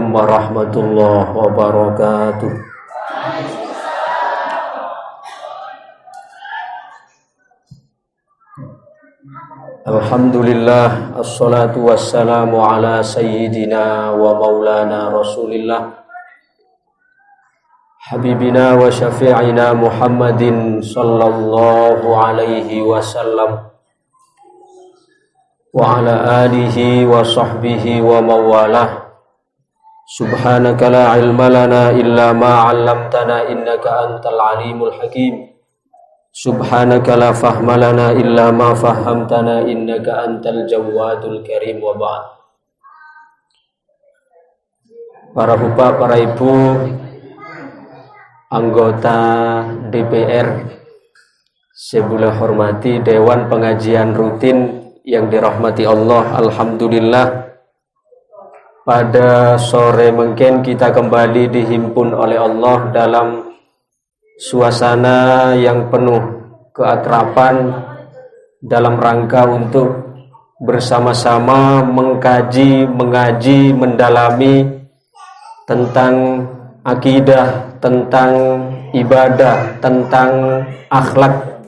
Assalamualaikum warahmatullahi wabarakatuh. Alhamdulillah, assalatu wassalamu ala sayyidina wa maulana rasulillah habibina wa syafi'ina Muhammadin sallallahu alaihi wasallam wa ala alihi wa sahbihi wa mawalah. Subhanaka la ilma lana illa ma 'allamtana innaka antal alimul hakim. Subhanaka la fahma lana illa ma fahamtana innaka antal jawadul karim. Wa ba'd. Para bapak, para ibu, anggota DPR, saya hormati Dewan Pengajian Rutin yang dirahmati Allah. Alhamdulillah, pada sore mungkin kita kembali dihimpun oleh Allah dalam suasana yang penuh keakraban dalam rangka untuk bersama-sama mengkaji, mengaji, mendalami tentang akidah, tentang ibadah, tentang akhlak.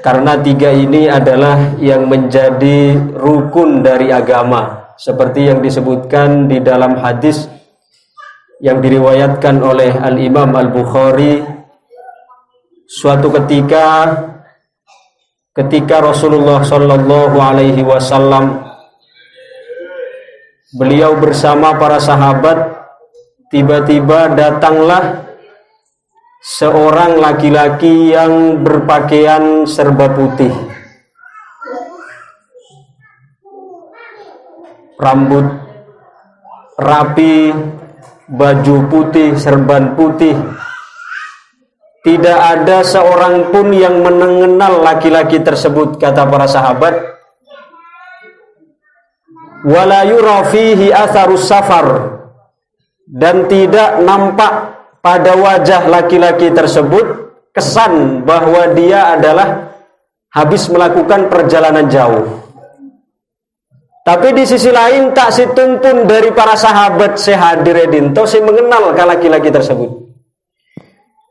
Karena tiga ini adalah yang menjadi rukun dari agama, seperti yang disebutkan di dalam hadis yang diriwayatkan oleh Al-Imam Al-Bukhari. Suatu ketika Rasulullah Shallallahu Alaihi Wasallam beliau bersama para sahabat, tiba-tiba datanglah seorang laki-laki yang berpakaian serba putih, rambut rapi, baju putih, serban putih. Tidak ada seorang pun yang mengenal laki-laki tersebut, kata para sahabat. Wala yura fihi atharus safar, dan tidak nampak pada wajah laki-laki tersebut kesan bahwa dia adalah habis melakukan perjalanan jauh. Tapi di sisi lain tak situmpun dari para sahabat sehadir edinto si mengenal ke laki-laki tersebut.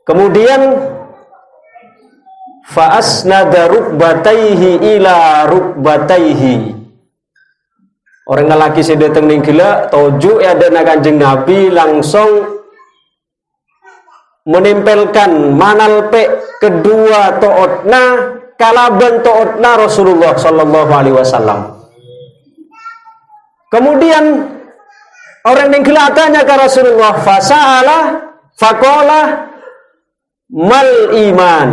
Kemudian fa'asnada rukbataihi ila rukbataihi. Orang lelaki si datang ning gila toju ada Kanjeng Nabi langsung menempelkan manalpe kedua tootna kalaban tootna Rasulullah Sallallahu Alaihi Wasallam. Kemudian orang yang tanya ke Rasulullah, fasa'ala faqala mal iman.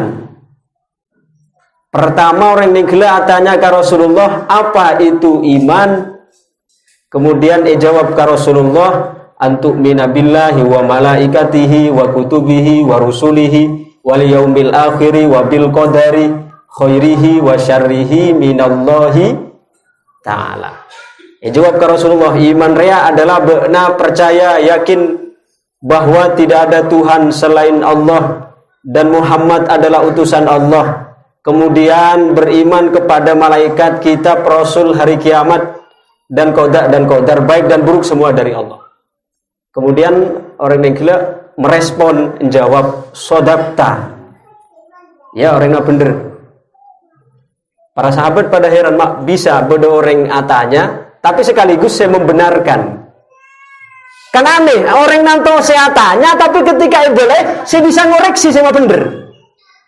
Pertama orang yang tanya ke Rasulullah, apa itu iman? Kemudian jawab ke Rasulullah, antu'mina billahi wa malaikatihi wa kutubihi wa rusulihi wal yaumil akhiri wa bil qadari khairihi wa syarrihi minallahi ta'ala. Jawab ke Rasulullah, iman rea adalah benar percaya yakin bahwa tidak ada Tuhan selain Allah dan Muhammad adalah utusan Allah. Kemudian beriman kepada malaikat, kitab, rasul, hari kiamat, dan qadar baik dan buruk semua dari Allah. Kemudian orang yang gila merespon, menjawab, sodakta. Ya, orangnya bener. Para sahabat pada heran, mak bisa bodoh orang atanya, tapi sekaligus saya membenarkan. Kan aneh, orang nanto saya tanya, tapi ketika boleh, saya bisa ngoreksi sama bener.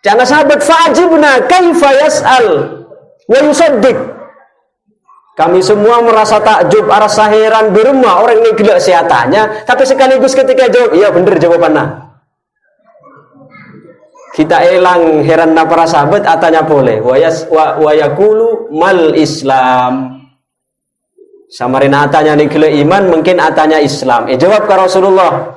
Jangan sahabat fa'ajibna kaifa yas'al wa yusaddiq. Kami semua merasa takjub, rasa heran, beremah orang ini gila saya tanya, tapi sekaligus ketika jawab, iya bener jawabannya. Kita elang heran para sahabat, atanya boleh. Wa yakulu mal Islam. Samarina atanya nih gila iman, mungkin atanya Islam. Jawab ke Rasulullah,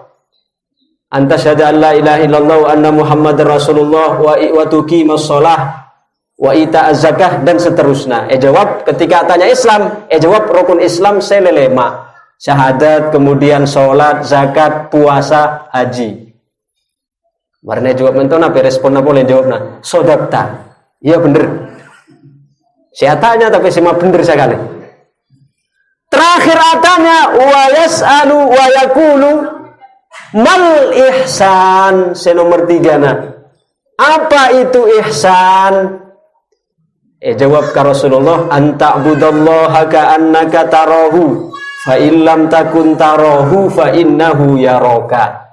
anta syahada an la ilaha illallah wa anna Muhammadar Rasulullah wa tuqimus shalah wa ita'az zakah dan seterusnya. Jawab ketika tanya Islam, jawab rukun Islam selelema, syahadat, kemudian sholat, zakat, puasa, haji. Warna jawab mentona respon boleh jawabna sodakta. Iya bener. Saya tanya tapi semua bener sekali. Terakhir atanya wa yas'alu wa yaqulu mal ihsan. Senomor 3 nah. Apa itu ihsan? Jawab ka Rasulullah, anta'budallaha ka'annaka tarahu fa illam takun tarahu fa innahu yaraka.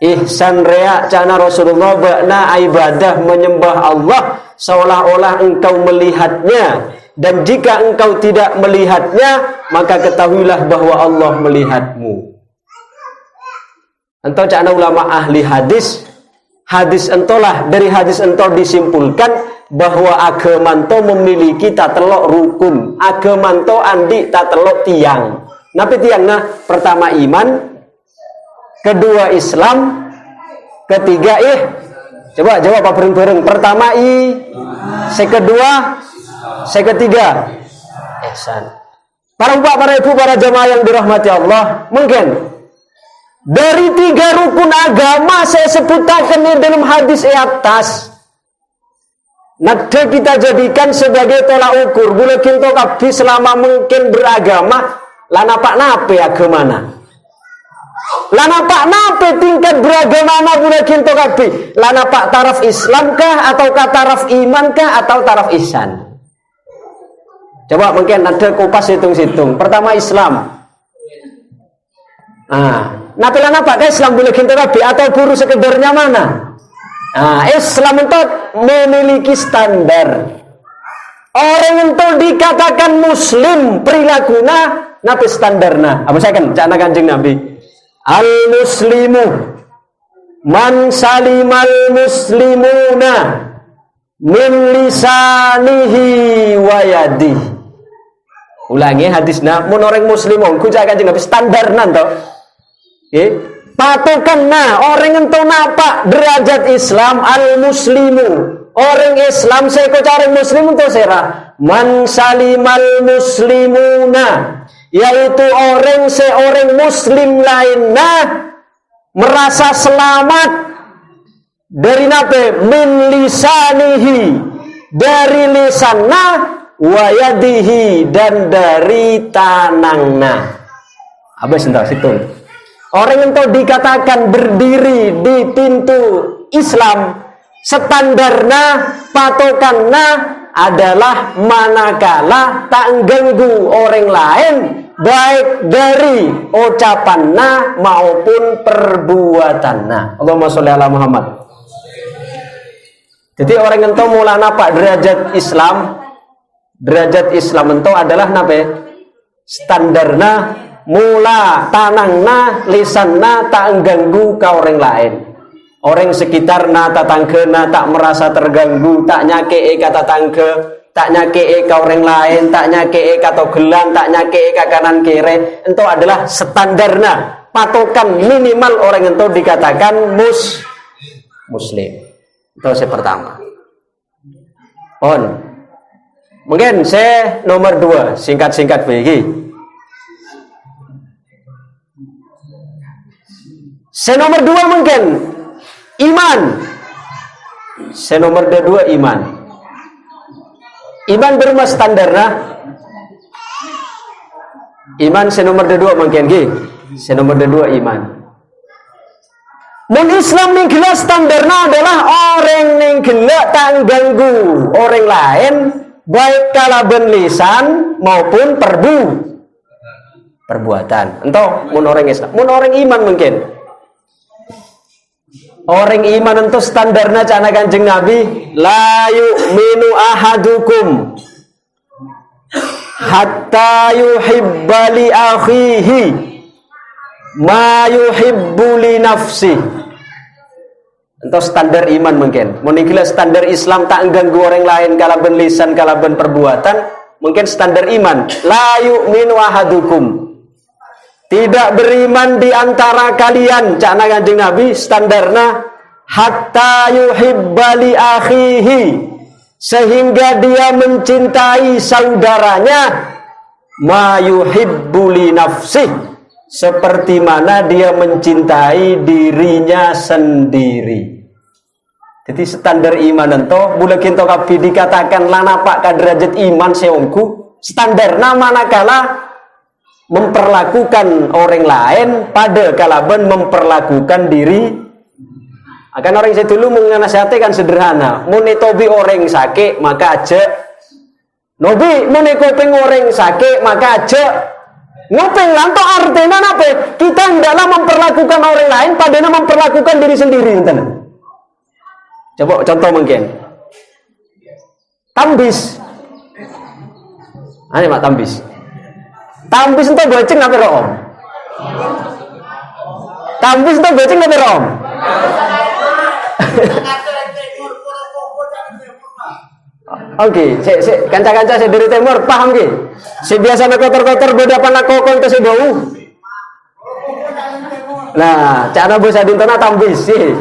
Ihsan rea cana Rasulullah bakna ibadah menyembah Allah seolah-olah engkau melihatnya, dan jika engkau tidak melihatnya maka ketahuilah bahwa Allah melihatmu. Entau cana ulama ahli hadis entolah, dari hadis entau disimpulkan bahwa agamanto memiliki tatelok rukun, agamanto andi tatelok tiang. Napi tiangna pertama iman, kedua Islam, ketiga coba jawab apa bareng-bareng. Pertama seketiga ihsan. Para bapak, para ibu, para jamaah yang dirahmati Allah, mungkin dari 3 rukun agama saya sebutkan dalam hadis atas, nada kita jadikan sebagai tolak ukur. Boleh kinto kabeh selama mungkin beragama, lana pak nape agamana. Lana pak nape tingkat beragamana boleh kinto kabeh. Lana pak taraf Islam kah, atau taraf iman kah, atau taraf ihsan. Coba mungkin ada kupas hitung-hitung. Pertama Islam. Napi lana pak Islam boleh kinto kabeh atau buru sekedarnya mana? Islam itu memiliki standar. Orang itu dikatakan muslim perilakuna napi standarna. Apa saya kan cana Kanjeng Nabi? Al muslimu man salimal muslimuna min lisanihi wa yadihi. Ulangi hadisna, mun orang muslim ku cak Kanjeng Nabi standarna to. Patokan orang ento napa derajat Islam al muslimu, orang Islam seko orang muslim ento sera man salimal muslimuna, yaitu orang muslim lainnya merasa selamat dari nape min lisanihi, dari lisanna, wa yadihi, dan dari tanangna. Habis entah situ. Orang yang dikatakan berdiri di pintu Islam, standarnya, patokannya adalah manakala tak ganggu orang lain, baik dari ucapannya maupun perbuatannya. Allahumma sholli ala Muhammad. Jadi orang yang mulai napa derajat Islam itu adalah napa standarnya, mula tanangna, lisanna tak ganggu ke orang lain. Orang sekitar tetanggana tak merasa terganggu, tak nyakei ke tetangga, tak nyakei ke orang lain, tak nyakei ke togelan, tak nyakei ke kanan kiri. Itu adalah standarnya, patokan minimal orang itu dikatakan muslim. Itu yang pertama. Mungkin saya nomor 2, singkat-singkat begini. Saya nomor 2 mungkin iman. Saya nomor 2 iman. Iman berumah standarnya. Iman saya nomor 2 mungkin saya nomor 2 iman. Mun Islam yang gila standarnya adalah orang yang gila tak ganggu orang lain, baik kalaban lisan maupun perbuatan. Entah mun orang Islam, mun orang iman mungkin. Orang iman itu standarnya cana Kanjeng Nabi, la yu'minu ahadukum hatta yuhibba li akhihi ma yuhibbu li nafsi. Itu standar iman mungkin. Mungkin standar Islam tak ganggu orang lain kalaban lisan kalaban perbuatan, mungkin standar iman. La yu'minu ahadukum, tidak beriman di antara kalian, cakna Kanjeng Nabi standarnya hatta yuhibba li akhihi, sehingga dia mencintai saudaranya ma yuhibbu li nafsih, seperti mana dia mencintai dirinya sendiri. Jadi standar iman itu boleh kita kabeh dikatakan lana pak ka derajat iman seongku standarna manakala memperlakukan orang lain pada kalaban memperlakukan diri. Akan orang saya dulu mengenasihati kan sederhana. Monetobi orang sakit maka aja. Nobi monekopeng orang sakit maka aja. Ngopeng lanto artinya apa? Kita hendaklah memperlakukan orang lain padahal memperlakukan diri sendiri. Coba contoh mungkin. Tambis. Ini mak tambis. Tambis itu goceng apa om? Tambis itu goceng apa om? Oke, kanca-kanca saya dari timur paham ki? Si biasa nak kotor-kotor beda pana kokon itu si bau. Nah, cara bahasa dintana tambis sih.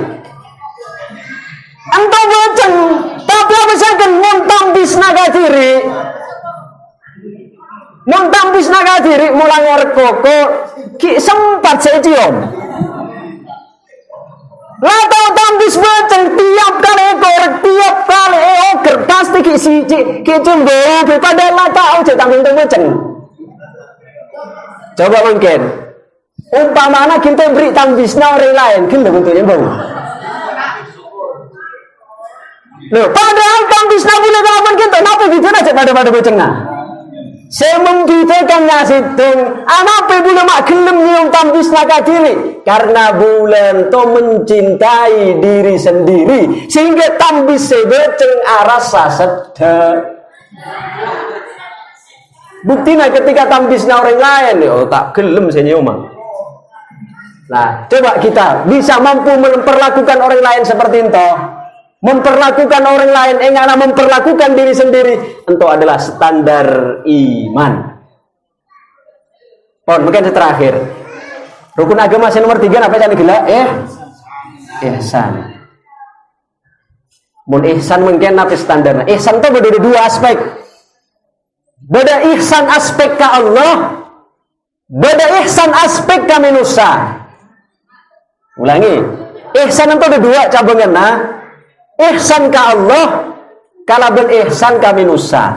Entah goceng, tapi apa saja tambis naga diri. Tambis naga diri mulai ngor koko, ki sempat saya cium. Latau tambis goceng tiap kali ekor, tiap kali ekor pasti ki cemburu padahal latau je tambing goceng. Coba mungkin umpamana kita beri tambisnya orang lain, kita bentuknya bau. Loh, padahal tambisnya boleh kapan kita, kenapa gitu aja pada gocengnya? Saya membedakannya situng. Apa boleh mak gelem nyium tambis naga diri? Karena bulan to mencintai diri sendiri sehingga tambis sebeceng arasa sedek. Buktinya ketika tambisnya orang lain, oh tak gelem saya nyium. Nah, coba kita bisa mampu memperlakukan orang lain seperti itu. Memperlakukan orang lain, engana memperlakukan diri sendiri, itu adalah standar iman. Mungkin terakhir, rukun agama yang nomor 3 apa yang gila? Ihsan. Mun ihsan mungkin apa standarnya? Ihsan itu beda 2 aspek. Beda ihsan aspek ke Allah, beda ihsan aspek ke manusia. Ulangi, ihsan itu ada 2 cabangan. Ihsan ke Allah, kalaban ihsan ke manusia.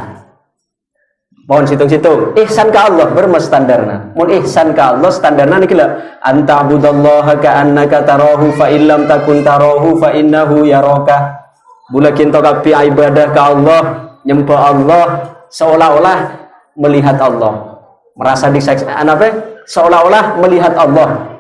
Mohon situng-situng. Ihsan ke Allah bermas standarna. Mun ihsan ke Allah standarna niki lah. Anta'budallaha ka'annaka tarahu fa illam takun tarahu fa innahu yaraka. Bulakin tokapi ibadah ke Allah, nyembah Allah seolah-olah melihat Allah. Merasa disaksikan apa? Seolah-olah melihat Allah.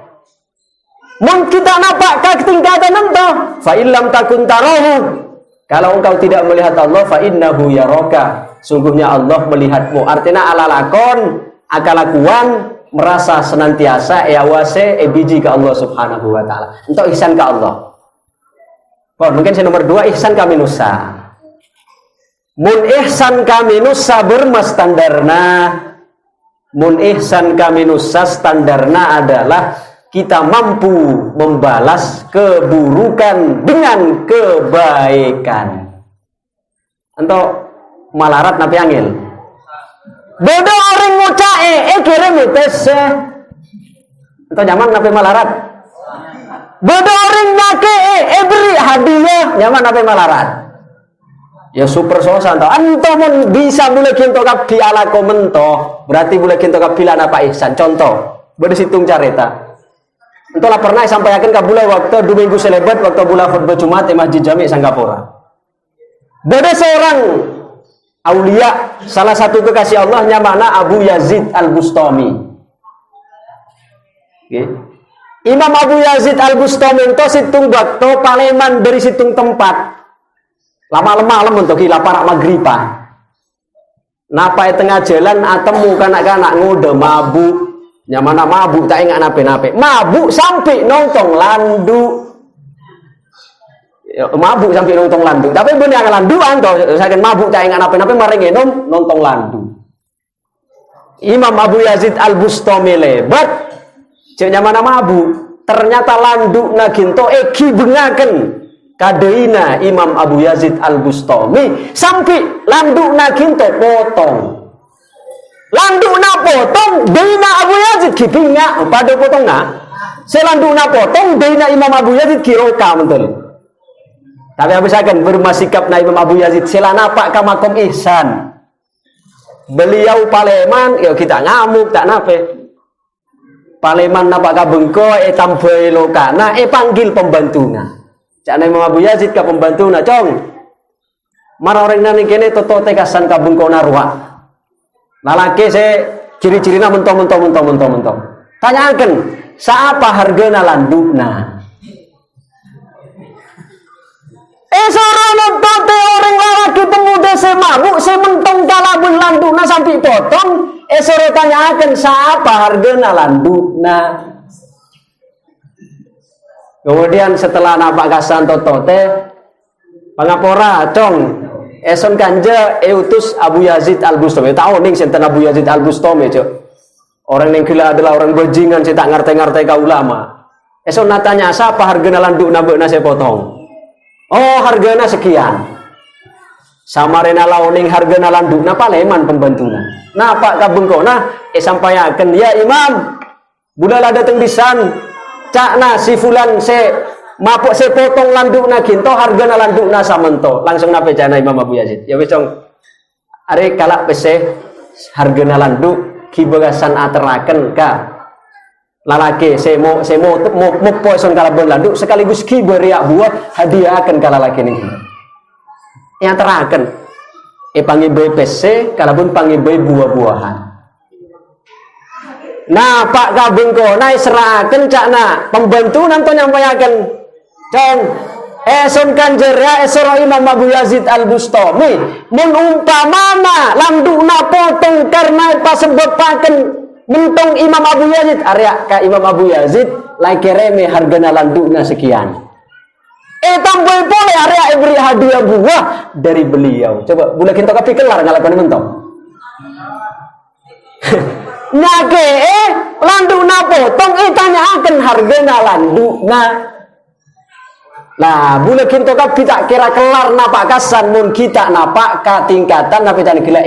Mun kita nampak ke tingkatan itu, fa illam takun tarahu. Kalau engkau tidak melihat Allah, fa innahu yaraka. Sungguhnya Allah melihatmu. Artinya ala lakon, akalakuan merasa senantiasa eawase biji ke Allah Subhanahu wa taala. Untuk ihsan ke Allah. Mungkin nomor 2 ihsan ka manusia. Mun ihsan ka manusia bermas standarna. Mun ihsan ka manusia standarna adalah kita mampu membalas keburukan dengan kebaikan. Untuk malarat napi angin. Beda orang ngocae, kirim tes. Untuk nyaman napi malarat. Beda orang ngake, beri hadiah, nyaman napi malarat. Ya super sosan tau. Anto mun bisa boleh kinto kapi ala komento, berarti boleh kinto kapi lana apa ihsan. Contoh, beda situng careta. Entahlah pernah sampaikan ke bula waktu 2 minggu selebat waktu bula khutbah Jumat di Masjid Jami Singapura. Ada seorang aulia, salah satu kekasih Allah namanya Abu Yazid Al-Bustami. Okay. Imam Abu Yazid Al-Bustami itu situng waktu Paleman dari situng tempat. Lama-lama untuk gila para magriba. Napa tengah jalan atemu kanak-kanak ngode mabuk. Nyamana mabuk tak ingat nape-nape. Mabuk sampai nonton landu. Mabuk sampai nonton landu. Tapi bener landuan toh. Saya mabuk tak ingat nape-nape maring enom nonton landu. Imam Abu Yazid Al-Bustami lebat. Cek nyamana mabuk. Ternyata landu naginto eki bengaken. Kadeina Imam Abu Yazid Al-Bustami sampai landu naginto potong. Landu na potong deina Abu Yazid kipinga pada potong na selandu na potong deina Imam Abu Yazid kiroka betul. Tapi habis akan bermasikap na Imam Abu Yazid selana pak kamakom ihsan. Beliau Paleman ya kita ngamuk tak nape. Paleman napa kabengko tambahi lokana panggil pembantuna. Cak Imam Abu Yazid ka pembantuna, "Cong. Mar orang nang kene totote kasan kabengko narwa." Lalaki se ciri-cirina mentong. Tanyakan, "Saapa hargana landukna?" Sarana tote orang lalaki pemuda se mabuk se mentong kalabun landukna sampai potong. Sore tanyakan siapa hargana landukna. Kemudian setelah napak kasan totote pangapora cong eson kanja utus Abu Yazid Al-Bustami. Tahu ning sinten Abu Yazid Al-Bustami, Cuk. Orang yang gila adalah orang bajingan, saya tak ngerti-ngerti ka ulama. Eson natanya siapa hargana landukna beuna saya potong. Oh, hargana sekian. Samarena launing hargana landukna Paleman pembantuna. Nah, Pak kabengkona sampaiaken, "Ya Imam, budala dateng pisan. Cakna si fulan se mapok se potong landukna ginto hargana landukna samento." Langsung nape cana Imam Abu Yazid. "Ya wis, Cong. Are kalak pese hargana landuk ki bagasan ateraken ka lalaki se mo poison kalabon landuk sekaligus ki beriak buah hadiah akan kalalaki niki." Yang teraken pangibai PC kalabun pangibai buah-buahan. Nah Pak kabengko naik seraken cakna pembantu nanto nyampaikan, "Cong eson kanjera esoro Imam Abu Yazid Al-Bustami mun umpamana landukna potong karena pasebepaken mentong Imam Abu Yazid area ka Imam Abu Yazid lai kereme hargana landukna sekian. Tambah boleh area beri hadiah buah dari beliau." Coba bulan kita kapi kelar ngalakan mentong. Nyake landukna potong tanyakan hargana landukna. Nah bulan kita kapi tak kira kelar napak kasan mun kita napak ka tingkatan napi tani gila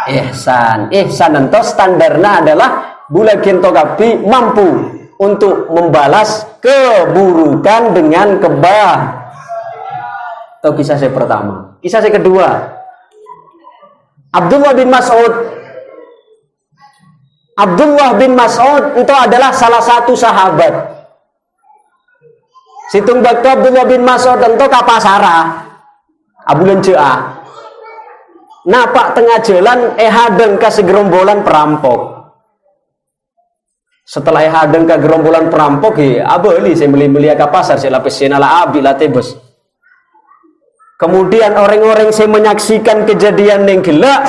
ihsan ento standarnya adalah bulan kita kapi mampu untuk membalas keburukan dengan kebaikan. Itu kisah saya pertama. Kisah saya kedua, Abdullah bin Mas'ud itu adalah salah satu sahabat. Situng bakto Abdullah bin Mas'ud itu ka pasara abulan cea. Napak tengah jalan hadeng ka segerombolan perampok. Setelah hadeng ke gerombolan perampok abeli saya beli ke pasar saya lapis senala abi latebus. Kemudian orang-orang saya menyaksikan kejadian yang gila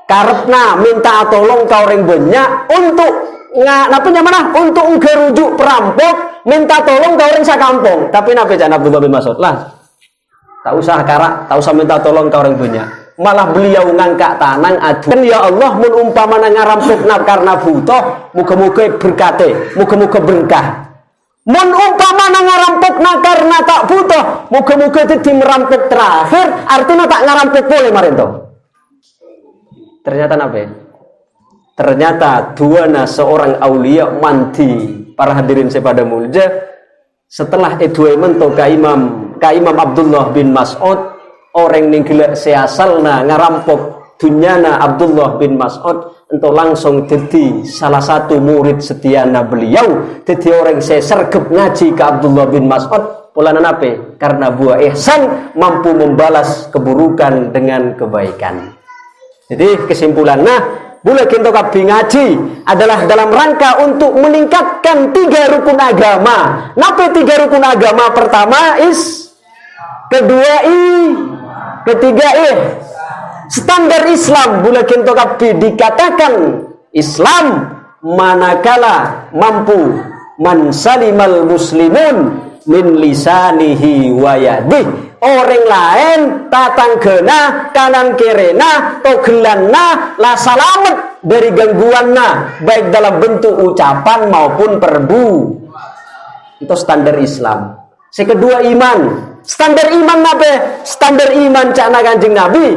karepna minta tolong ke orang banyak untuk untuk ngerujuk perampok minta tolong ke orang sakampung. Tapi napa jangan Abdullah bin Mas'ud lah tak usah karak, tak usah minta tolong ke orang banyak. Malah beliau ngangkat tanang adu. Ya Allah mun umpamana ngarampukna karena butuh, muga-muga berkate, muga-muga berkah. Mun umpamana ngarampukna karena tak butuh, muga-muga dadi merampuk terakhir, artinya tak ngarampuk boleh marinto. Ternyata apa? Ternyata duana seorang aulia mandi. Para hadirin sepada mulja, setelah dua mento ka Imam Abdullah bin Mas'ud, orang yang gila seasalna ngarampok dunyana Abdullah bin Mas'ud untuk langsung jadi salah satu murid setiana beliau, jadi orang saya sergep ngaji ke Abdullah bin Mas'ud polanan apa? Karena buah ihsan mampu membalas keburukan dengan kebaikan. Jadi kesimpulannya boleh kita kabi ngaji adalah dalam rangka untuk meningkatkan 3 rukun agama. Napa 3 rukun agama? Pertama kedua ketiga standar Islam. Boleh kita kabi dikatakan Islam manakala mampu man salimal muslimun min lisanihi wa yadihi. Orang lain tatanggena kanan kirena togelanna la salamet dari gangguanna baik dalam bentuk ucapan maupun perbu. Itu standar Islam. Kedua iman. Standar iman apa? Standar iman cakna Kanjeng Nabi.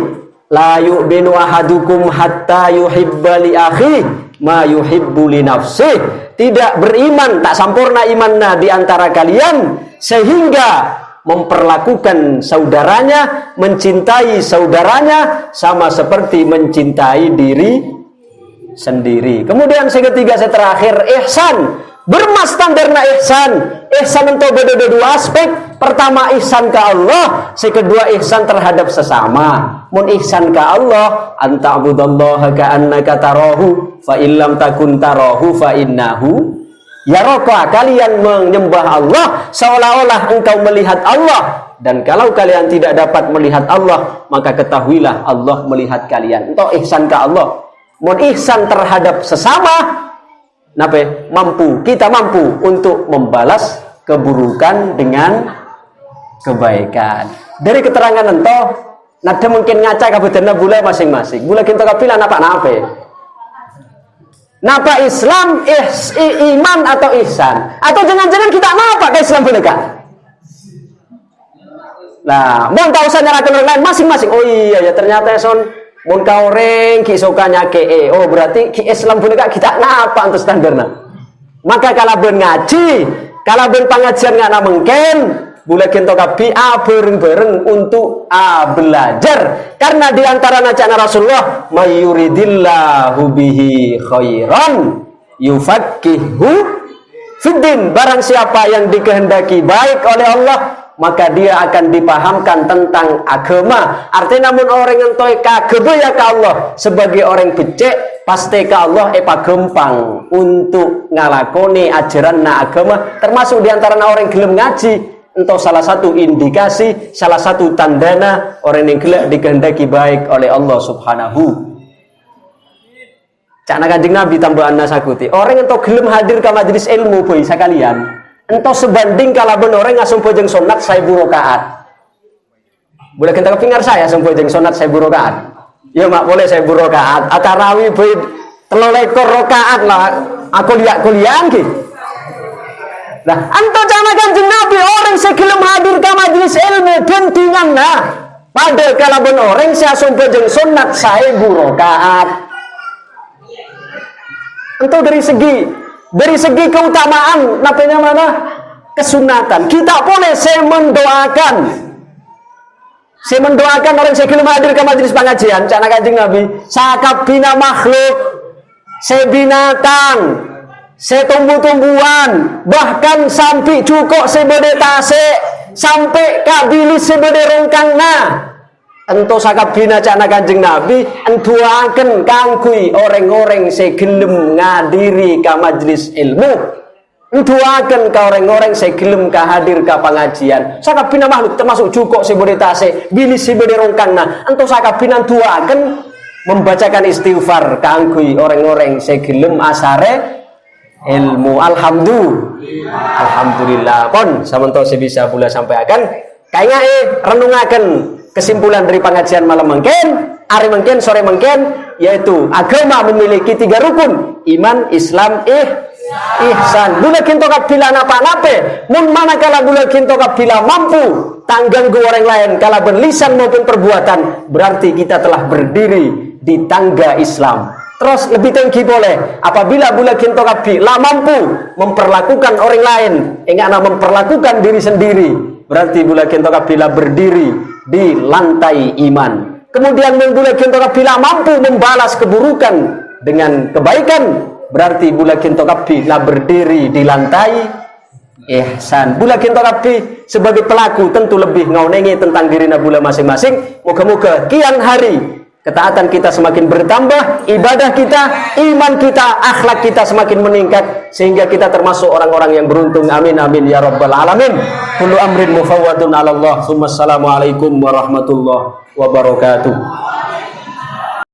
La yu'minu ahadukum hatta yuhibba li akhi ma yuhibbu li nafsih. Tidak beriman, tak sempurna imanna di antara kalian sehingga memperlakukan saudaranya, mencintai saudaranya sama seperti mencintai diri sendiri. Kemudian yang ketiga, saya terakhir, ihsan. Bermas standarna ihsan. Ihsan untuk beda-dua aspek. Pertama, ihsan ke Allah. Yang kedua, ihsan terhadap sesama. Mun ihsan ke Allah, anta'budallaha ka'annaka tarahu, fa illam takun tarahu fa innahu yaraka. Kalian menyembah Allah seolah-olah engkau melihat Allah. Dan kalau kalian tidak dapat melihat Allah, maka ketahuilah Allah melihat kalian. Untuk ihsan ke Allah. Mun ihsan terhadap sesama, kita mampu untuk membalas keburukan dengan kebaikan. Dari keterangan ento, nada mungkin ngaca kabudana bula masing-masing. Bula kita kapilah napa. Napa Islam, iman atau ihsan? Atau jangan-jangan kita napa ke Islam bula kan? Nah, mau tahu saya nyarakan orang lain masing-masing. Oh iya ya, ternyata son mun kau reng ki sukanya ke oh berarti ki Islam punika kita napa untuk standarna. Maka kalau ben ngaji, kalau ben pengajian ngana mungkin boleh kita kapi bareng-bareng untuk belajar. Karena di antara nacana Rasulullah, mayuridillahu bihi khairan yufaqihu fiddin. Barang siapa yang dikehendaki baik oleh Allah, maka dia akan dipahamkan tentang agama. Artinya namun orang yang toy kagebe ya ke Allah sebagai orang becek, pasti ke Allah gempang untuk ngalakoni ajaran na agama. Termasuk diantara orang gelem ngaji, entah salah satu indikasi, salah satu tandana orang yang gelem dikehendaki baik oleh Allah Subhanahu. Cak Kanjeng Nabi tambahan nasakuti, orang yang toh gelem hadir ke majelis ilmu boy sekalian. Entah sebanding kalau orang ngasum pojeng sunat 1000 rakaat. Boleh kita kepingar saya sempojeng sunat 1000 rakaat. Ya mak boleh 1000 rakaat. Atarawi boy 3 rakaat lah. Aku lihat kuliah ki. Nah, entah jangan Kanjeng Nabi orang segelem hadir ke majelis ilmu pentingan nah. Padahal kalau orang saya sempojeng sunat 1000 rakaat. Entah dari segi keutamaan, napanya mana? Kesunatan. Kita boleh saya mendoakan orang yang belum hadir ke majelis pengajian. Cana Kanjeng Nabi, sakabina makhluk, sebinatang, setumbuh-tumbuhan, bahkan sampai cukup sebede tase, sampai kabilis sebede rongkangna. Ento sakabina cana Kanjeng Nabi entuaken kangkui orang-orang segelem ngadiri ka majelis ilmu, entuaken ka orang-orang segelem ka hadir ka pengajian. Sakabina makhluk termasuk jukok sebode tase bilis sebode rongkangna, ento sakabina entuaken membacakan istighfar kangkui orang-orang segelem asare ilmu. Alhamdulillah pon samanto sebisa pula sampai akan kayaknya renungaken kesimpulan dari pengajian malam mungkin, hari mungkin, sore mungkin, yaitu agama memiliki 3 rukun: iman, Islam, ihsan. Bula kinto kapila napa-napa, mun manakala bula kinto kapila mampu tanggang ke orang lain, kala berlisan maupun perbuatan, berarti kita telah berdiri di tangga Islam. Terus lebih tinggi boleh apabila bula kinto kapila mampu memperlakukan orang lain, ingana memperlakukan diri sendiri, berarti bula kinto kapila berdiri di lantai iman. Kemudian bula kinto kapila mampu membalas keburukan dengan kebaikan, berarti bula kinto kapila berdiri di lantai ihsan. Bula kinto kapi sebagai pelaku tentu lebih ngaunengi tentang diri bula masing-masing. Moga-moga kian hari ketaatan kita semakin bertambah, ibadah kita, iman kita, akhlak kita semakin meningkat, sehingga kita termasuk orang-orang yang beruntung. Amin amin ya rabbal alamin. Kullu amrin mufawwadun 'ala Allah. Assalamualaikum warahmatullahi wabarakatuh.